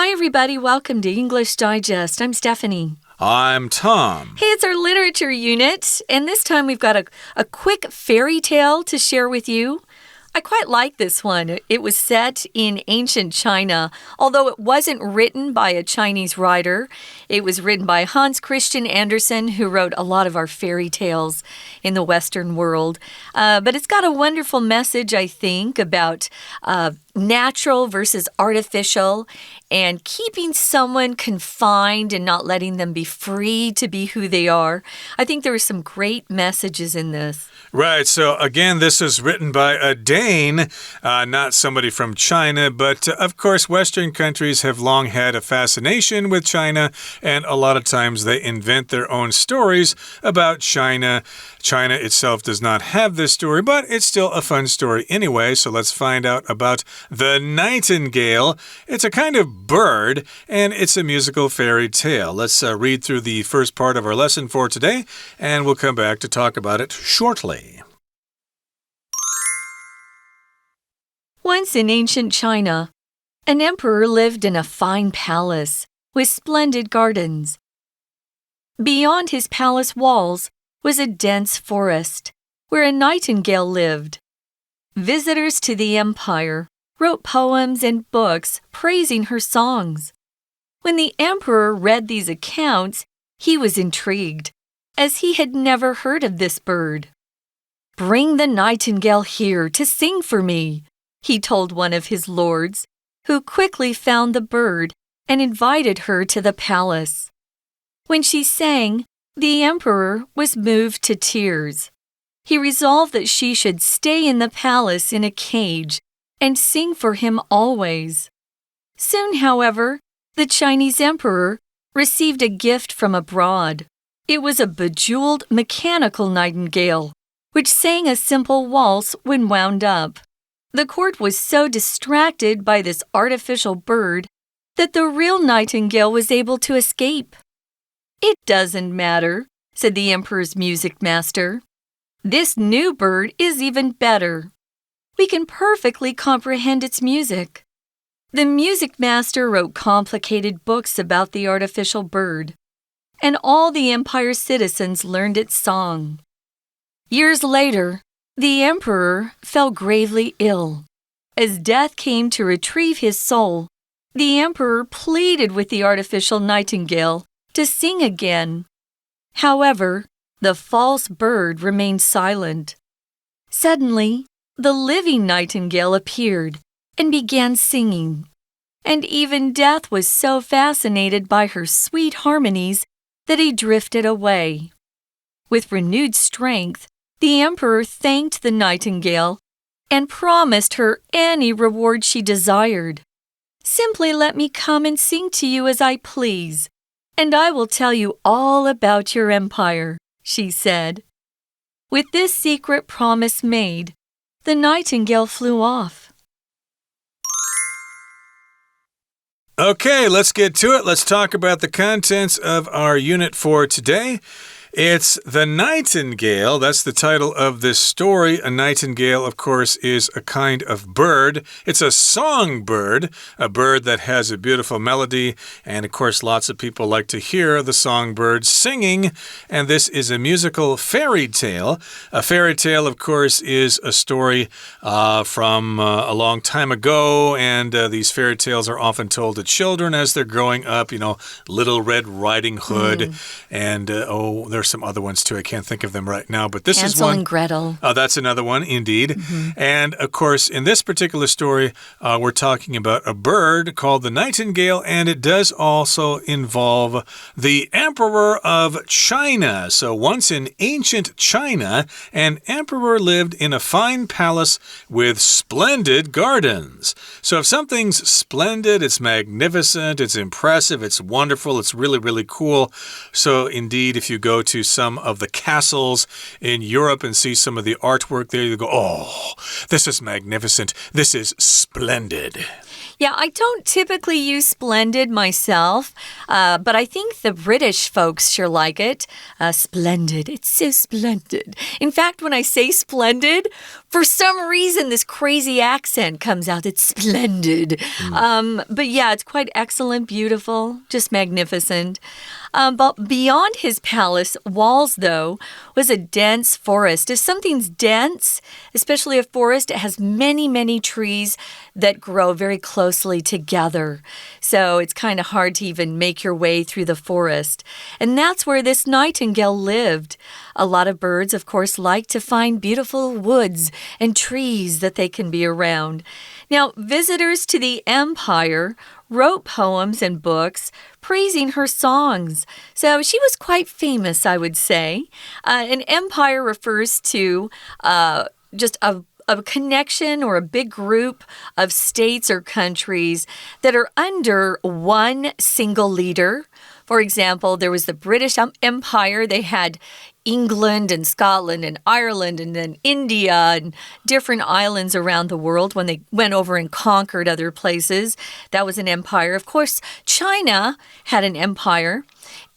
Hi, everybody. Welcome to English Digest. I'm Stephanie. I'm Tom. Hey, it's our literature unit, and this time we've got a quick fairy tale to share with you. I quite like this one. It was set in ancient China, although it wasn't written by a Chinese writer. It was written by Hans Christian Andersen, who wrote a lot of our fairy tales in the Western world. But it's got a wonderful message, I think, about natural versus artificial and keeping someone confined and not letting them be free to be who they are. I think there are some great messages in this. Right, so again, this is written by a Dane, not somebody from China, but of course, Western countries have long had a fascination with China, and a lot of times they invent their own stories about China. China itself does not have this story, but it's still a fun story anyway, so let's find out about the nightingale. It's a kind of bird, and it's a musical fairy tale. Let's read through the first part of our lesson for today, and we'll come back to talk about it shortly. Once in ancient China, an emperor lived in a fine palace with splendid gardens. Beyond his palace walls was a dense forest where a nightingale lived. Visitors to the empire wrote poems and books praising her songs. When the emperor read these accounts, he was intrigued, as he had never heard of this bird. "Bring the nightingale here to sing for me," he told one of his lords, who quickly found the bird and invited her to the palace. When she sang, the emperor was moved to tears. He resolved that she should stay in the palace in a cage and sing for him always. Soon, however, the Chinese emperor received a gift from abroad. It was a bejeweled mechanical nightingale, which sang a simple waltz when wound up. The court was so distracted by this artificial bird that the real nightingale was able to escape. "It doesn't matter," said the emperor's music master. "This new bird is even better. We can perfectly comprehend its music." The music master wrote complicated books about the artificial bird, and all the empire's citizens learned its song. Years later, the emperor fell gravely ill. As death came to retrieve his soul, the emperor pleaded with the artificial nightingale to sing again. However, the false bird remained silent. Suddenly, the living nightingale appeared and began singing, and even Death was so fascinated by her sweet harmonies that he drifted away. With renewed strength, the emperor thanked the nightingale and promised her any reward she desired. "Simply let me come and sing to you as I please, and I will tell you all about your empire," she said. With this secret promise made, the nightingale flew off. Okay, let's get to it. Let's talk about the contents of our unit for today. It's The Nightingale. That's the title of this story. A nightingale, of course, is a kind of bird. It's a songbird, a bird that has a beautiful melody. And, of course, lots of people like to hear the songbird singing. And this is a musical fairy tale. A fairy tale, of course, is a story from a long time ago. And these fairy tales are often told to children as they're growing up. You know, Little Red Riding Hood. And, there's some other ones too. I can't think of them right now, but this is one. Hansel and Gretel. Oh, that's another one, indeed. And, of course, in this particular story, we're talking about a bird called the nightingale, and it does also involve the emperor of China. So once in ancient China, an emperor lived in a fine palace with splendid gardens. So if something's splendid, it's magnificent, it's impressive, it's wonderful, it's really, really cool. So indeed, if you go to some of the castles in Europe and see some of the artwork there, you go, "Oh, this is magnificent. This is splendid." Yeah, I don't typically use splendid myself, but I think the British folks sure like it. Splendid. It's so splendid. In fact, when I say splendid, for some reason, this crazy accent comes out. It's splendid. But yeah, it's quite excellent, beautiful, just magnificent. But beyond his palace walls, though, was a dense forest. If something's dense, especially a forest, it has many, many trees that grow very closely together. So it's kind of hard to even make your way through the forest. And that's where this nightingale lived. A lot of birds, of course, like to find beautiful woods and trees that they can be around. Now, visitors to the empire wrote poems and books praising her songs. So she was quite famous, I would say. An empire refers to just a connection or a big group of states or countries that are under one single leader. For example, there was the British Empire. They had England and Scotland and Ireland and then India and different islands around the world when they went over and conquered other places. That was an empire. Of course, China had an empire.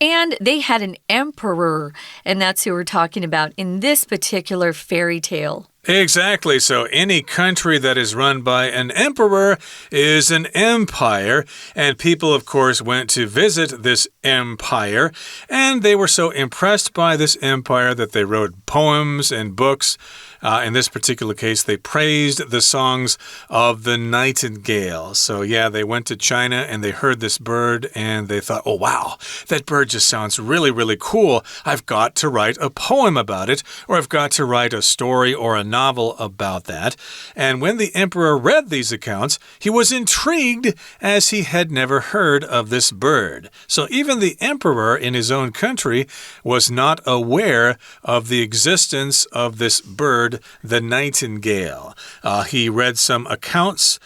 And they had an emperor, and that's who we're talking about in this particular fairy tale. Exactly. So any country that is run by an emperor is an empire. And people, of course, went to visit this empire. And they were so impressed by this empire that they wrote poems and books. In this particular case, they praised the songs of the nightingale. So yeah, they went to China and they heard this bird and they thought, oh wow, that bird just sounds really, really cool. I've got to write a poem about it, or I've got to write a story or a novel about that. And when the emperor read these accounts, he was intrigued as he had never heard of this bird. So even the emperor in his own country was not aware of the existence of this bird, the nightingale. He read some accounts,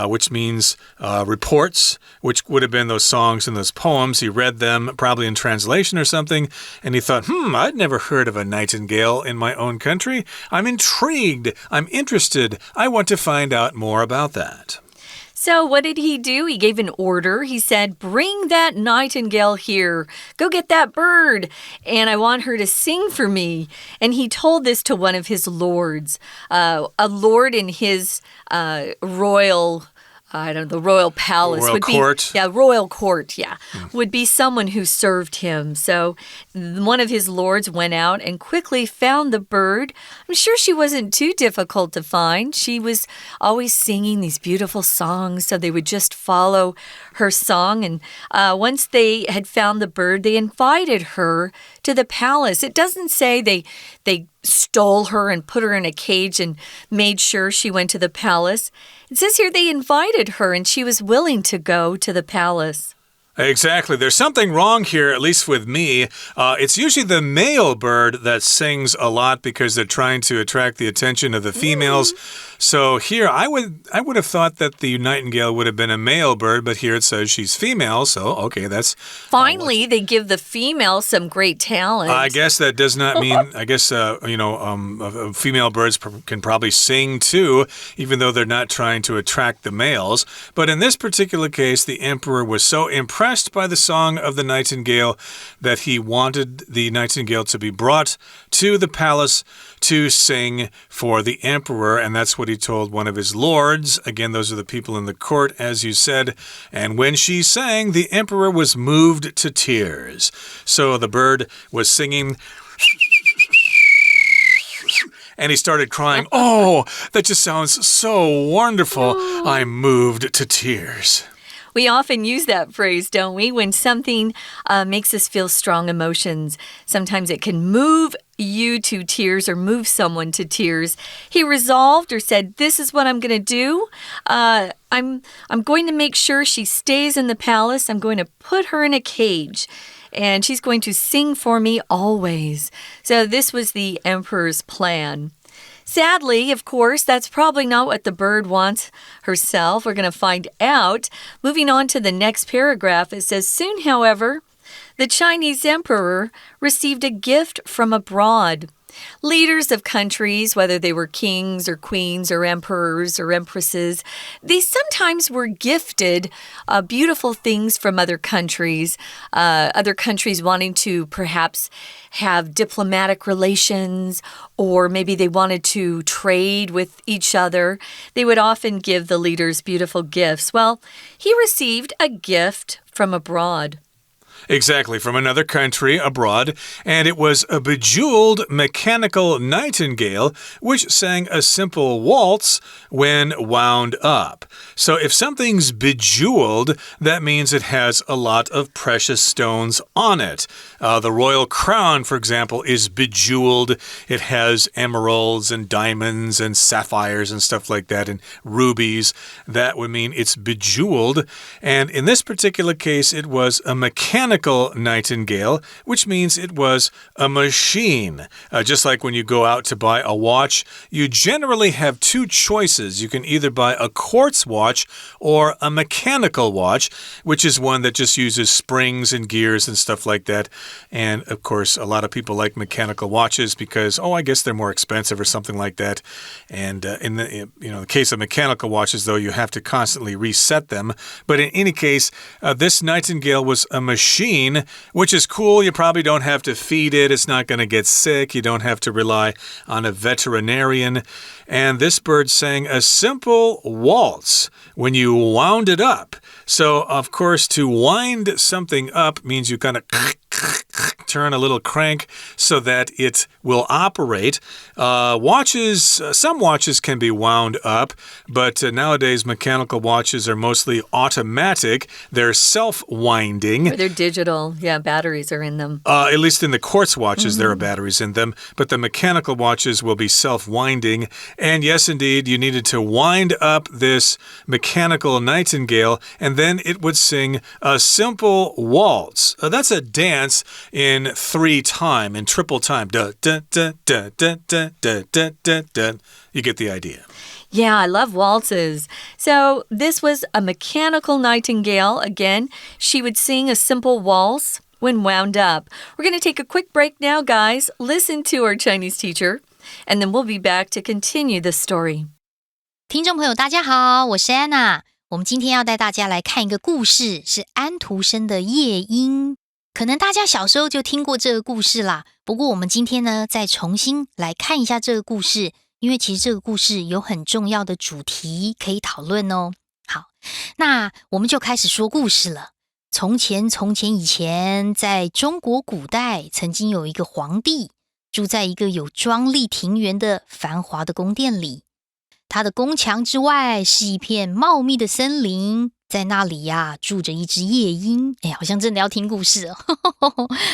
which means reports, which would have been those songs and those poems. He read them probably in translation or something, and he thought, I'd never heard of a nightingale in my own country. I'm intrigued. I'm interested. I want to find out more about that. So what did he do? He gave an order. He said, bring that nightingale here. Go get that bird. And I want her to sing for me. And he told this to one of his lords. A lord in his royal... the royal palace royal would court. Be, royal court, would be someone who served him. So one of his lords went out and quickly found the bird. I'm sure she wasn't too difficult to find. She was always singing these beautiful songs, so they would just follow her song. And once they had found the bird, they invited her to the palace. It doesn't say they stole her and put her in a cage and made sure she went to the palace. It says here they invited her and she was willing to go to the palace. Exactly. There's something wrong here, at least with me. It's usually the male bird that sings a lot because they're trying to attract the attention of the females. So here, I would have thought that the nightingale would have been a male bird, but here it says she's female, so okay, that's... Finally, they give the female some great talent. I guess that does not mean... I guess, female birds can probably sing too, even though they're not trying to attract the males. But in this particular case, the emperor was so impressed by the song of the nightingale that he wanted the nightingale to be brought to the palace to sing for the emperor, and that's what he told one of his lords. Again, those are the people in the court, as you said. And when she sang, the emperor was moved to tears. So the bird was singing, and he started crying. Oh, that just sounds so wonderful. I'm moved to tears. We often use that phrase, don't we? When something makes us feel strong emotions. Sometimes it can move you to tears or move someone to tears. He resolved or said, this is what I'm going to do. I'm going to make sure she stays in the palace. I'm going to put her in a cage. And she's going to sing for me always. So this was the emperor's plan. Sadly, of course, that's probably not what the bird wants herself. We're going to find out. Moving on to the next paragraph, it says, soon, however, the Chinese emperor received a gift from abroad. Leaders of countries, whether they were kings or queens or emperors or empresses, they sometimes were gifted beautiful things from other countries wanting to perhaps have diplomatic relations, or maybe they wanted to trade with each other. They would often give the leaders beautiful gifts. Well, he received a gift from abroad.Exactly, from another country abroad, and it was a bejeweled mechanical nightingale which sang a simple waltz when wound up. So if something's bejeweled, that means it has a lot of precious stones on it. The royal crown, for example, is bejeweled. It has emeralds and diamonds and sapphires and stuff like that, and rubies. That would mean it's bejeweled. And in this particular case, it was a mechanical nightingale, which means it was a machine. Just like when you go out to buy a watch, you generally have two choices. You can either buy a quartz watch or a mechanical watch, which is one that just uses springs and gears and stuff like that. And of course, a lot of people like mechanical watches because, I guess they're more expensive or something like that. And in the case of mechanical watches, though, you have to constantly reset them. But in any case, this nightingale was a machine, which is cool. You probably don't have to feed it. It's not going to get sick. You don't have to rely on a veterinarian. And this bird sang a simple waltz when you wound it up. So, of course, to wind something up means you kind of turn a little crank so that it will operate. Some watches can be wound up, but nowadays mechanical watches are mostly automatic. They're self-winding. Or they're digital. Yeah, batteries are in them. At least in the quartz watches, there are batteries in them, but the mechanical watches will be self-winding. And yes, indeed, you needed to wind up this mechanical nightingale, and then it would sing a simple waltz. That's a dance in 3-time, in triple time. Da, da, da, da, da, da, da, da, da, da. You get the idea. Yeah, I love waltzes. So this was a mechanical nightingale. Again, she would sing a simple waltz when wound up. We're going to take a quick break now, guys. Listen to our Chinese teacher, and then we'll be back to continue the story. 听众朋友大家好，我是安娜。我们今天要带大家来看一个故事，是安徒生的《夜莺》。可能大家小时候就听过这个故事啦，不过我们今天呢，再重新来看一下这个故事，因为其实这个故事有很重要的主题可以讨论哦。好，那我们就开始说故事了。从前以前，在中国古代，曾经有一个皇帝，住在一个有庄丽庭园的繁华的宫殿里。他的宫墙之外是一片茂密的森林，在那里呀，住着一只夜莺。好像真的要听故事哦。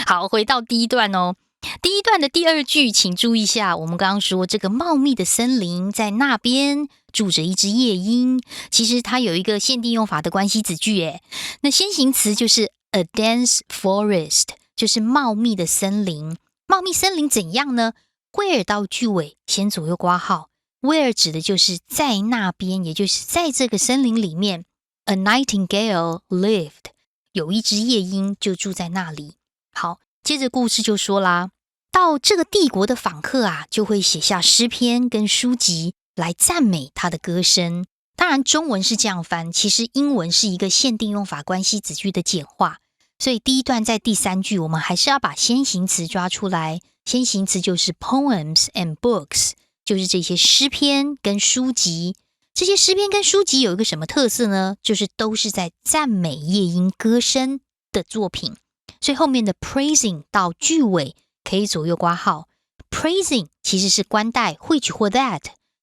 好，回到第一段哦。第一段的第二句，请注意一下，我们刚刚说这个茂密的森林，在那边住着一只夜莺。其实它有一个限定用法的关系子句耶。那先行词就是 a dense forest， 就是茂密的森林。茂密森林怎样呢？ where 到句尾先左右括号。Where 指的就是在那边，也就是在这个森林里面。A nightingale lived， 有一只夜莺就住在那里。好，接着故事就说啦，到这个帝国的访客啊，就会写下诗篇跟书籍来赞美他的歌声。当然中文是这样翻，其实英文是一个限定用法关系子句的简化，所以第一段在第三句我们还是要把先行词抓出来。先行词就是 poems and books，就是这些诗篇跟书籍。这些诗篇跟书籍有一个什么特色呢？就是都是在赞美夜莺歌声的作品。所以后面的 praising 到句尾可以左右括号。praising 其实是冠带 which 或 that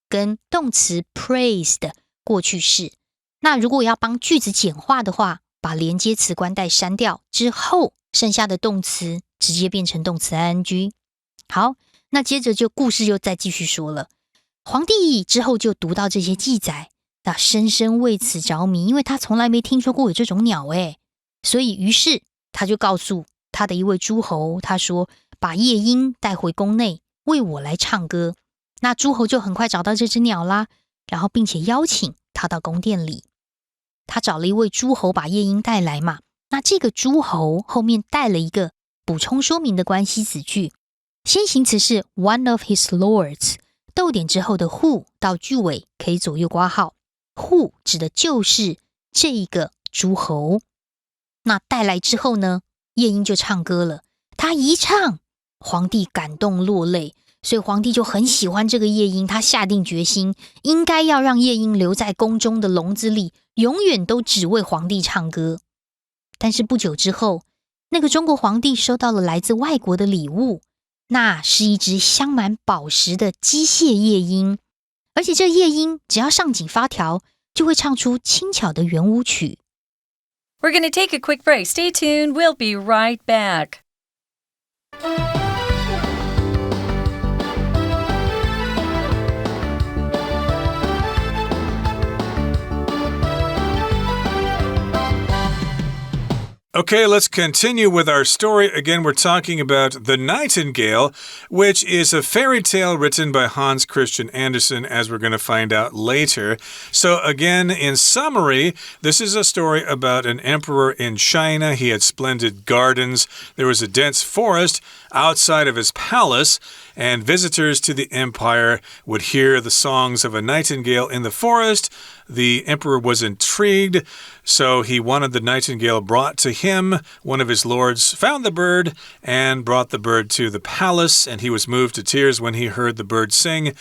跟动词 praise 的过去式。那如果要帮句子简化的话，把连接词冠带删掉之后，剩下的动词直接变成动词 ing。好，那接着故事就再继续说了。皇帝之后就读到这些记载，那深深为此着迷，因为他从来没听说过有这种鸟所以于是他就告诉他的一位诸侯，他说把夜莺带回宫内为我来唱歌。那诸侯就很快找到这只鸟啦，然后并且邀请他到宫殿里。他找了一位诸侯把夜莺带来嘛，那这个诸侯后面带了一个补充说明的关系子句。先行词是 one of his lords， 逗点之后的 who 到句尾可以左右括号， who 指的就是这一个诸侯。那带来之后呢，夜莺就唱歌了，他一唱，皇帝感动落泪，所以皇帝就很喜欢这个夜莺，他下定决心应该要让夜莺留在宫中的笼子里，永远都只为皇帝唱歌。但是不久之后，那个中国皇帝收到了来自外国的礼物，那是一只镶满宝石的机械夜莺，而且这夜莺只要上紧发条，就会唱出轻巧的圆舞曲。We're going to take a quick break. Stay tuned. We'll be right back. Okay, let's continue with our story. Again, we're talking about The Nightingale, which is a fairy tale written by Hans Christian Andersen, as we're going to find out later. So again, in summary, this is a story about an emperor in China. He had splendid gardens. There was a dense forest outside of his palace, and visitors to the empire would hear the songs of a nightingale in the forest. The emperor was intrigued, so he wanted the nightingale brought to him. One of his lords found the bird and brought the bird to the palace, and he was moved to tears when he heard the bird sing.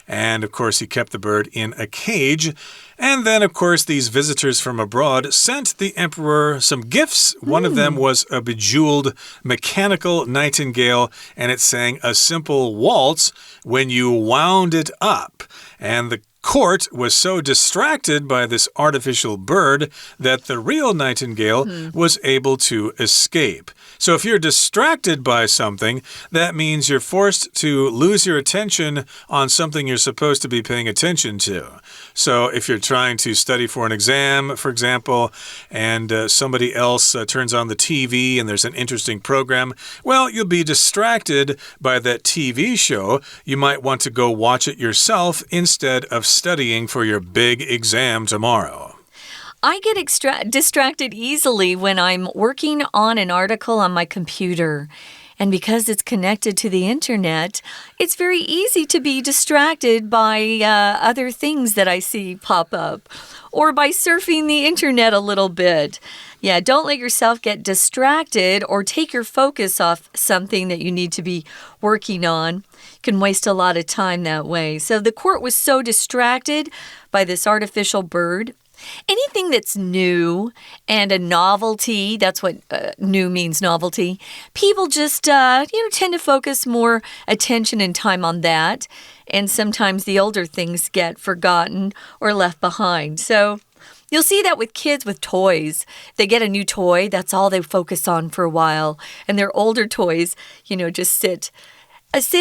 And, of course, he kept the bird in a cage. And then, of course, these visitors from abroad sent the emperor some gifts. One of them was a bejeweled mechanical nightingale, and it sang a simple waltz when you wound it up. And the court was so distracted by this artificial bird that the real nightingale was able to escape. So if you're distracted by something, that means you're forced to lose your attention on something you're supposed to be paying attention to. So if you're trying to study for an exam, for example, and somebody else turns on the TV and there's an interesting program, well, you'll be distracted by that TV show. You might want to go watch it yourself instead of studying for your big exam tomorrow. I get distracted easily when I'm working on an article on my computer. And because it's connected to the internet, it's very easy to be distracted by other things that I see pop up, or by surfing the internet a little bit. Yeah, don't let yourself get distracted or take your focus off something that you need to be working on. You can waste a lot of time that way. So the court was so distracted by this artificial bird. Anything that's new and a novelty, that's what new means, novelty. People just, tend to focus more attention and time on that. And sometimes the older things get forgotten or left behind. So you'll see that with kids with toys. They get a new toy, that's all they focus on for a while. And their older toys, just sit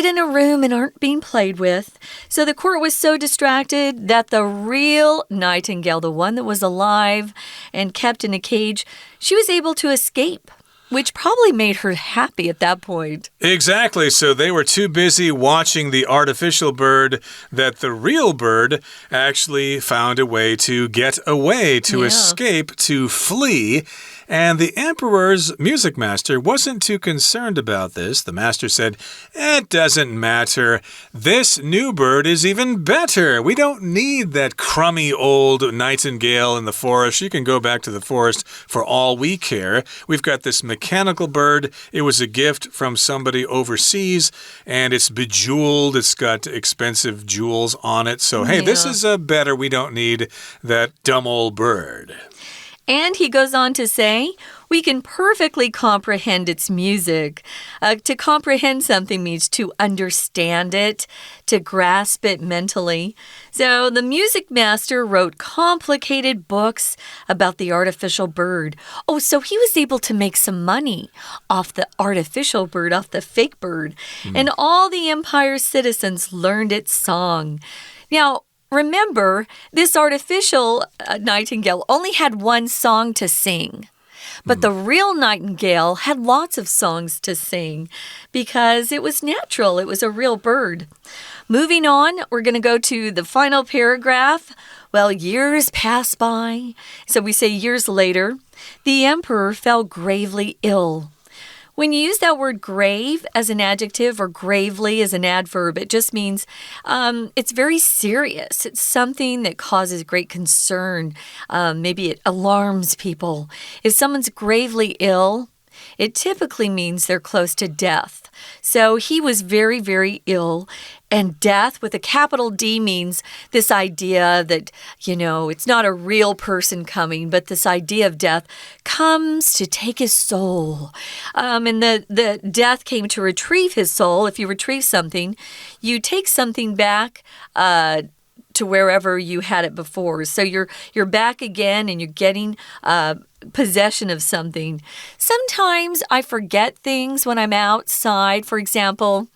in a room and aren't being played with. So the court was so distracted that the real nightingale, the one that was alive and kept in a cage, she was able to escape, which probably made her happy at that point. Exactly. So they were too busy watching the artificial bird that the real bird actually found a way to get away, to escape, to flee. And the emperor's music master wasn't too concerned about this. The master said, "It doesn't matter. This new bird is even better. We don't need that crummy old nightingale in the forest. You can go back to the forest for all we care. We've got this mechanical bird. It was a gift from somebody overseas, and it's bejeweled. It's got expensive jewels on it. So, hey, this is better. We don't need that dumb old bird." And he goes on to say, we can perfectly comprehend its music. To comprehend something means to understand it, to grasp it mentally. So the music master wrote complicated books about the artificial bird. Oh, so he was able to make some money off the artificial bird, off the fake bird. And all the empire's citizens learned its song. Now, remember, this artificial nightingale only had one song to sing. But the real nightingale had lots of songs to sing because it was natural. It was a real bird. Moving on, we're going to go to the final paragraph. Well, years passed by. So we say years later, the emperor fell gravely ill. When you use that word grave as an adjective or gravely as an adverb, it just means it's very serious. It's something that causes great concern. Maybe it alarms people. If someone's gravely ill, it typically means they're close to death. So he was very, very ill. And death with a capital D means this idea that, it's not a real person coming, but this idea of death comes to take his soul. And the death came to retrieve his soul. If you retrieve something, you take something back to wherever you had it before. So you're back again and you're getting possession of something. Sometimes I forget things when I'm outside. For example,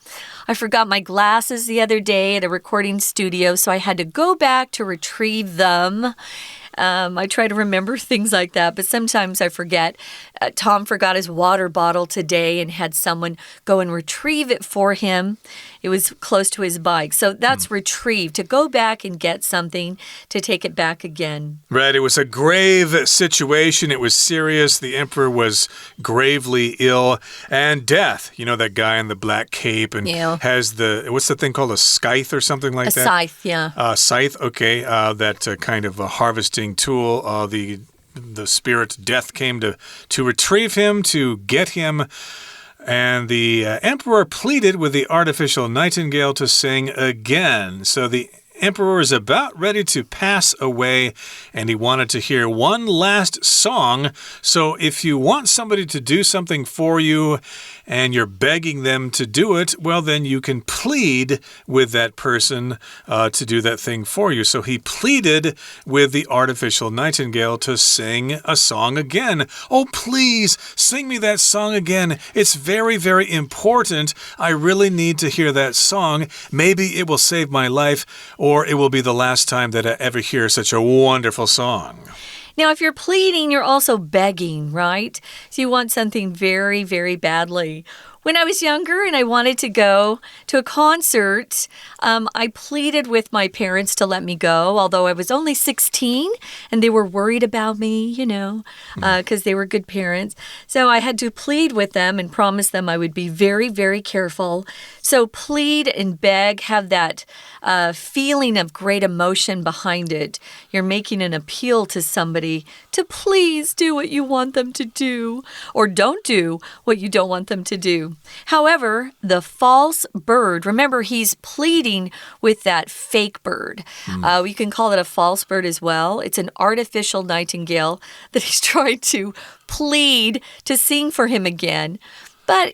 I forgot my glasses the other day at a recording studio, so I had to go back to retrieve them. I try to remember things like that, but sometimes I forget. Tom forgot his water bottle today and had someone go and retrieve it for him. It was close to his bike. So that's retrieve, to go back and get something, to take it back again. Right. It was a grave situation. It was serious. The emperor was gravely ill. And death, that guy in the black cape and has what's the thing called, a scythe or something like that? A scythe, yeah. Scythe, okay. That kind of a harvesting tool. The spirit death came to retrieve him, to get him. And the emperor pleaded with the artificial nightingale to sing again. So the emperor is about ready to pass away, and he wanted to hear one last song. So if you want somebody to do something for you and you're begging them to do it, well, then you can plead with that person to do that thing for you. So he pleaded with the artificial nightingale to sing a song again. Oh, please, sing me that song again. It's very, very important. I really need to hear that song. Maybe it will save my life, or it will be the last time that I ever hear such a wonderful song. Now, if you're pleading, you're also begging, right? So you want something very, very badly. When I was younger and I wanted to go to a concert, I pleaded with my parents to let me go, although I was only 16 and they were worried about me, because they were good parents. So I had to plead with them and promise them I would be very, very careful. So plead and beg have that feeling of great emotion behind it. You're making an appeal to somebody to please do what you want them to do, or don't do what you don't want them to do. However, the false bird, remember, he's pleading with that fake bird. We can call it a false bird as well. It's an artificial nightingale that he's trying to plead to sing for him again. But,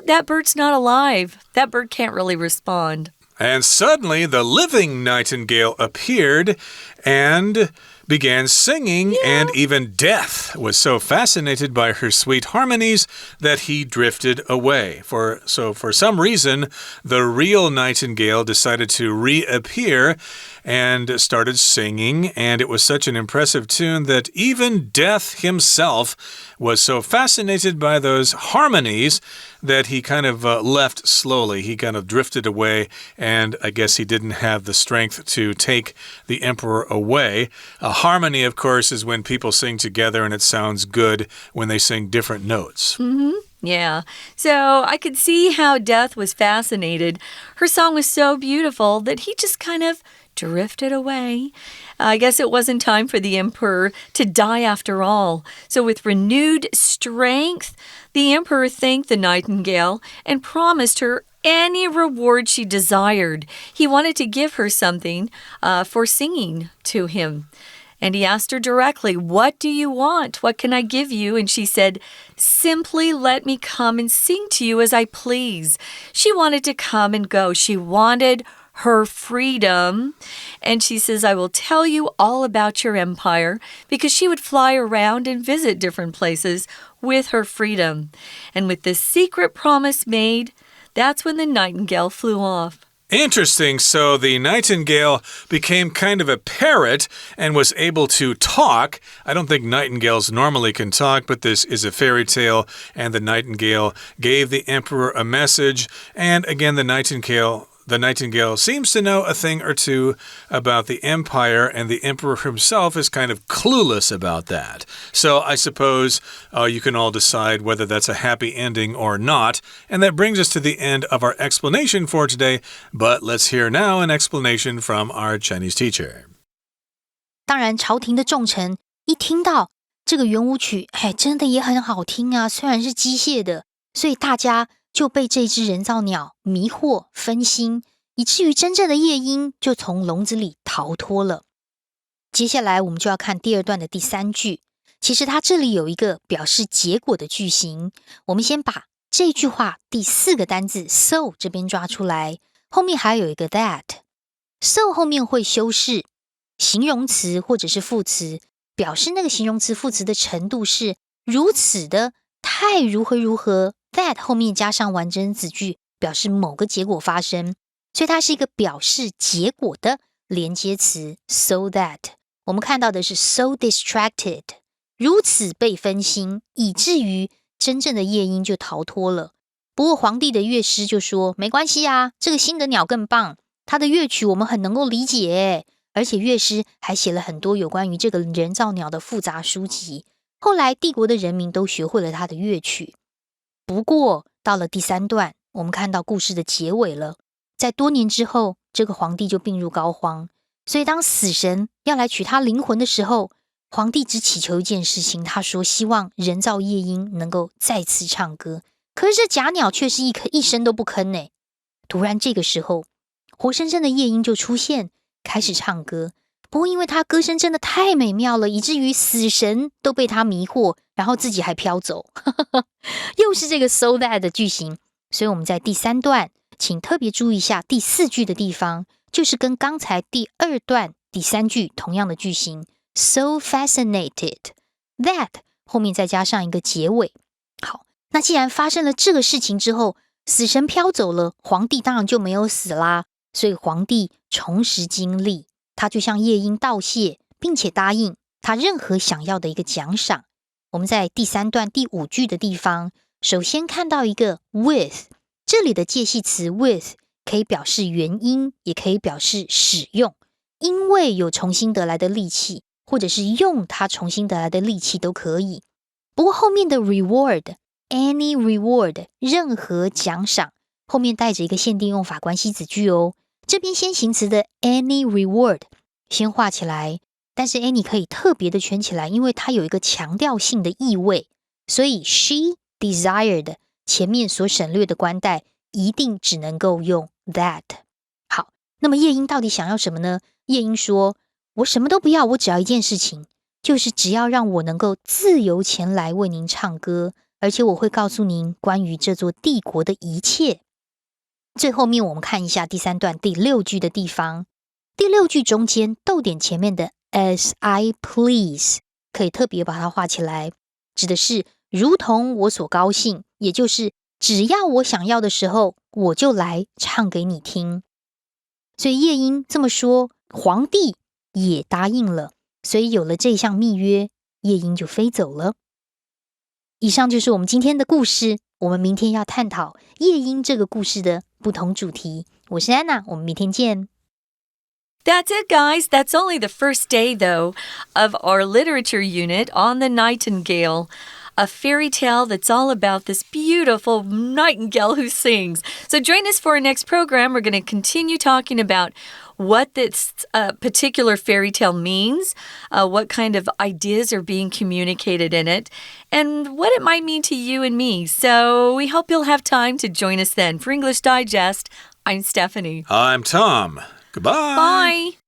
that bird's not alive. That bird can't really respond. And suddenly the living nightingale appeared and began singing, and even Death was so fascinated by her sweet harmonies that he drifted away. For some reason, the real nightingale decided to reappear and started singing, and it was such an impressive tune that even Death himself was so fascinated by those harmonies that he kind of left slowly. He kind of drifted away, and I guess he didn't have the strength to take the emperor away. A harmony, of course, is when people sing together and it sounds good when they sing different notes. Yeah, so I could see how Death was fascinated. Her song was so beautiful that he just kind of drifted away. I guess it wasn't time for the emperor to die after all. So with renewed strength, the emperor thanked the nightingale and promised her any reward she desired. He wanted to give her something for singing to him. And he asked her directly, "What do you want? What can I give you?" And she said, "Simply let me come and sing to you as I please." She wanted to come and go. She wanted her freedom. And she says, "I will tell you all about your empire," because she would fly around and visit different places with her freedom. And with this secret promise made, that's when the nightingale flew off. Interesting. So the nightingale became kind of a parrot and was able to talk. I don't think nightingales normally can talk, but this is a fairy tale, and the nightingale gave the emperor a message. And again, the nightingale the nightingale seems to know a thing or two about the empire, and the emperor himself is kind of clueless about that. So I suppose you can all decide whether that's a happy ending or not. And that brings us to the end of our explanation for today. But let's hear now an explanation from our Chinese teacher. 当然，朝廷的重臣一听到这个圆舞曲，真的也很好听啊，虽然是机械的，所以大家就被这只人造鸟迷惑分心，以至于真正的夜莺就从笼子里逃脱了。接下来我们就要看第二段的第3句，其实它这里有一个表示结果的句型，我们先把这句话第4个单字 so 这边抓出来，后面还有一个 that。 so 后面会修饰形容词或者是副词，表示那个形容词副词的程度是如此的，太如何如何。 that 后面加上完整子句，表示某个结果发生，所以它是一个表示结果的连接词 so that。 我们看到的是 so distracted， 如此被分心，以至于真正的夜莺就逃脱了。不过皇帝的乐师就说，没关系啊，这个新的鸟更棒，它的乐曲我们很能够理解，而且乐师还写了很多有关于这个人造鸟的复杂书籍，后来帝国的人民都学会了它的乐曲。不过到了第3段，我们看到故事的结尾了，在多年之后，这个皇帝就病入膏肓，所以当死神要来取他灵魂的时候，皇帝只祈求一件事情，他说希望人造夜莺能够再次唱歌，可是这假鸟却是一声都不吭呢。突然这个时候，活生生的夜莺就出现，开始唱歌。不过因为他歌声真的太美妙了，以至于死神都被他迷惑，然后自己还飘走。又是这个 so that 的句型，所以我们在第3段请特别注意一下第4句的地方，就是跟刚才第2段第3句同样的句型 so fascinated that 后面再加上一个结尾。好，那既然发生了这个事情之后，死神飘走了，皇帝当然就没有死啦，所以皇帝重拾精力，他就向夜莺道谢，并且答应他任何想要的一个奖赏。我们在第3段第5句的地方，首先看到一个 with， 这里的介系词 with 可以表示原因，也可以表示使用，因为有重新得来的力气，或者是用它重新得来的力气都可以。不过后面的 reward any reward 任何奖赏，后面带着一个限定用法关系子句哦。这边先行词的 any reward 先画起来，但是 any 可以特别的圈起来，因为它有一个强调性的意味，所以 she desired 前面所省略的冠带一定只能够用 that。 好，那么夜莺到底想要什么呢？夜莺说，我什么都不要，我只要一件事情，就是只要让我能够自由前来为您唱歌，而且我会告诉您关于这座帝国的一切。最后面我们看一下第3段第6句的地方，第6句中间逗点前面的 as I please 可以特别把它画起来，指的是如同我所高兴，也就是只要我想要的时候，我就来唱给你听。所以夜莺这么说，皇帝也答应了，所以有了这项密约，夜莺就飞走了。以上就是我们今天的故事，我们明天要探讨夜莺这个故事的不同主题。我是安娜，我们明天见。That's it, guys. That's only the first day, though, of our literature unit on the nightingale, a fairy tale that's all about this beautiful nightingale who sings. So join us for our next program. We're going to continue talking about what this particular fairy tale means, what kind of ideas are being communicated in it, and what it might mean to you and me. So we hope you'll have time to join us then. For English Digest, I'm Stephanie. I'm Tom. Goodbye. Bye.